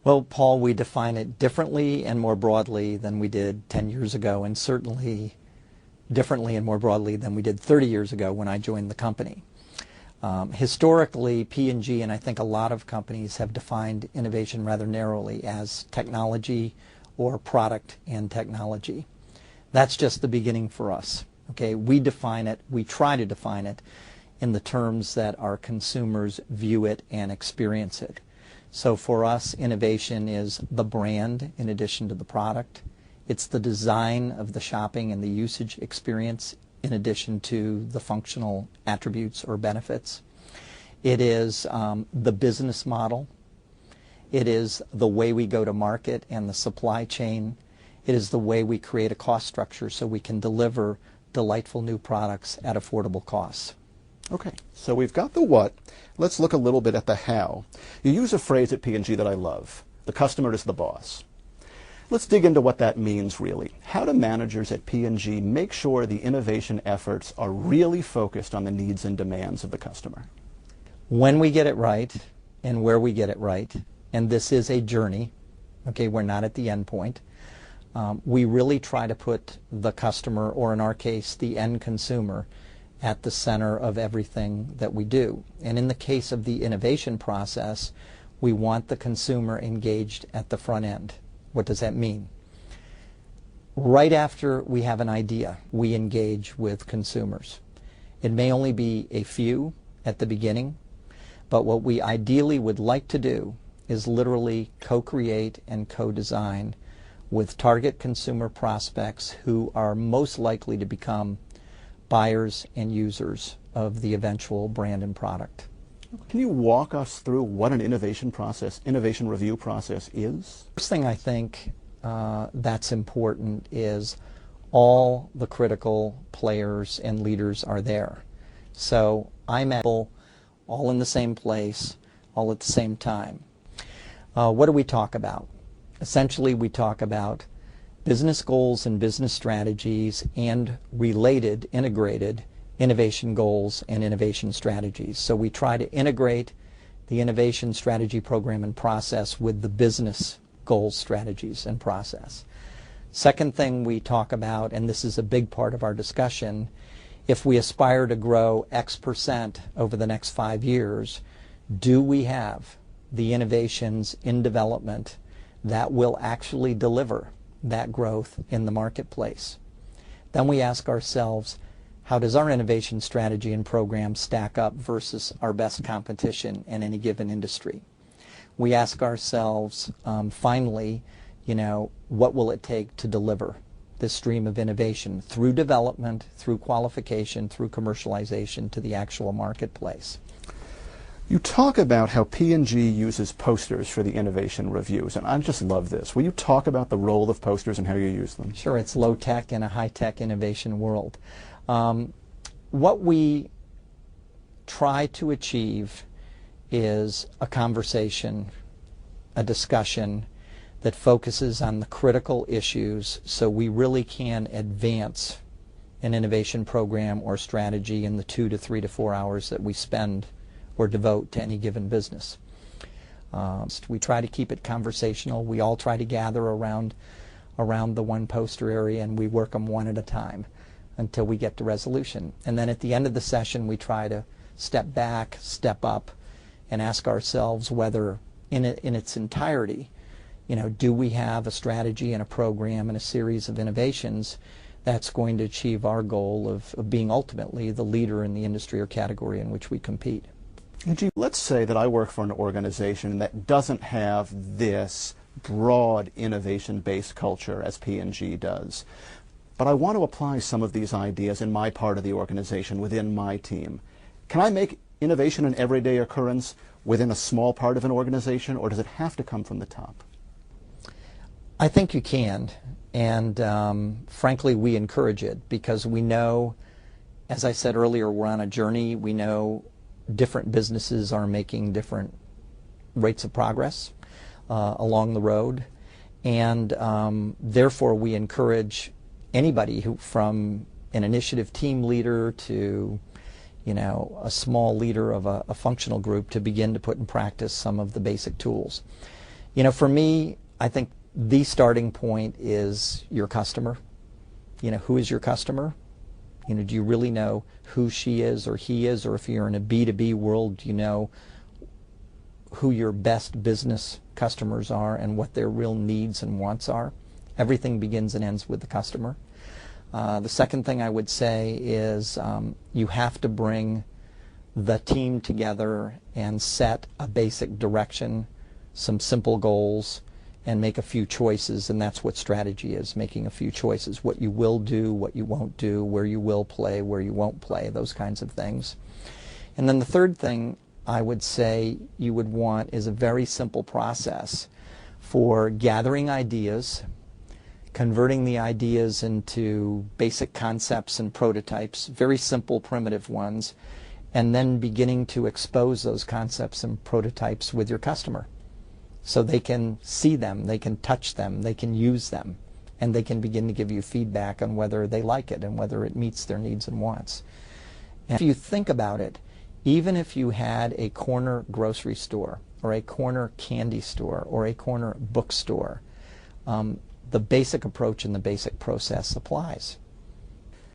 Well, Paul, we define it differently and more broadly than we did 10 years ago, and certainly differently and more broadly than we did 30 years ago when I joined the company. Historically, P&G and I think a lot of companies have defined innovation rather narrowly as technology or product and technology. That's just the beginning for us. Okay, we define it, we try to define it in the terms that our consumers view it and experience it. So for us, innovation is the brand in addition to the product. It's the design of the shopping and the usage experience in addition to the functional attributes or benefits. It is the business model. It is the way we go to market and the supply chain. It is the way we create a cost structure so we can deliver delightful new products at affordable costs. Okay, so we've got the what. Let's look a little bit at the how. You use a phrase at P&G that I love. The customer is the boss. Let's dig into what that means really. How do managers at P&G make sure the innovation efforts are really focused on the needs and demands of the customer? When we get it right and where we get it right, and this is a journey, okay, we're not at the end point, we really try to put the customer, or in our case, the end consumer, at the center of everything that we do. And in the case of the innovation process, we want the consumer engaged at the front end. What does that mean? Right after we have an idea, we engage with consumers. It may only be a few at the beginning, but what we ideally would like to do is literally co-create and co-design with target consumer prospects who are most likely to become buyers and users of the eventual brand and product. Can you walk us through what an innovation review process is? First thing I think that's important is all the critical players and leaders are there. So I'm at all in the same place, all at the same time. What do we talk about? Essentially, we talk about business goals and business strategies and related, integrated innovation goals and innovation strategies. So we try to integrate the innovation strategy program and process with the business goals, strategies, and process. Second thing we talk about, and this is a big part of our discussion, if we aspire to grow X% over the next 5 years, do we have the innovations in development that will actually deliver that growth in the marketplace? Then we ask ourselves, how does our innovation strategy and program stack up versus our best competition in any given industry? We ask ourselves, finally, what will it take to deliver this stream of innovation through development, through qualification, through commercialization to the actual marketplace? You talk about how P&G uses posters for the innovation reviews, and I just love this. Will you talk about the role of posters and how you use them? Sure, it's low-tech in a high-tech innovation world. What we try to achieve is a conversation, a discussion that focuses on the critical issues so we really can advance an innovation program or strategy in the 2 to 3 to 4 hours that we spend or devote to any given business. We try to keep it conversational. We all try to gather around the one poster area and we work them one at a time until we get to resolution. And then at the end of the session we try to step back, step up, and ask ourselves whether in its entirety, do we have a strategy and a program and a series of innovations that's going to achieve our goal of being ultimately the leader in the industry or category in which we compete. Let's say that I work for an organization that doesn't have this broad innovation-based culture as P&G does, but I want to apply some of these ideas in my part of the organization, within my team. Can I make innovation an everyday occurrence within a small part of an organization, or does it have to come from the top? I think you can, and frankly we encourage it because we know, as I said earlier, we're on a journey. We know different businesses are making different rates of progress along the road, and therefore we encourage anybody who, from an initiative team leader to a small leader of a functional group, to begin to put in practice some of the basic tools. For me, I think the starting point is your customer. Who is your customer? Do you really know who she is or he is? Or if you're in a B2B world, do you know who your best business customers are and what their real needs and wants are? Everything begins and ends with the customer. The second thing I would say is you have to bring the team together and set a basic direction, some simple goals, and make a few choices, and that's what strategy is, making a few choices. What you will do, what you won't do, where you will play, where you won't play, those kinds of things. And then the third thing I would say you would want is a very simple process for gathering ideas, converting the ideas into basic concepts and prototypes, very simple, primitive ones, and then beginning to expose those concepts and prototypes with your customer so they can see them, they can touch them, they can use them, and they can begin to give you feedback on whether they like it and whether it meets their needs and wants. And if you think about it, even if you had a corner grocery store or a corner candy store or a corner bookstore, the basic approach and the basic process applies.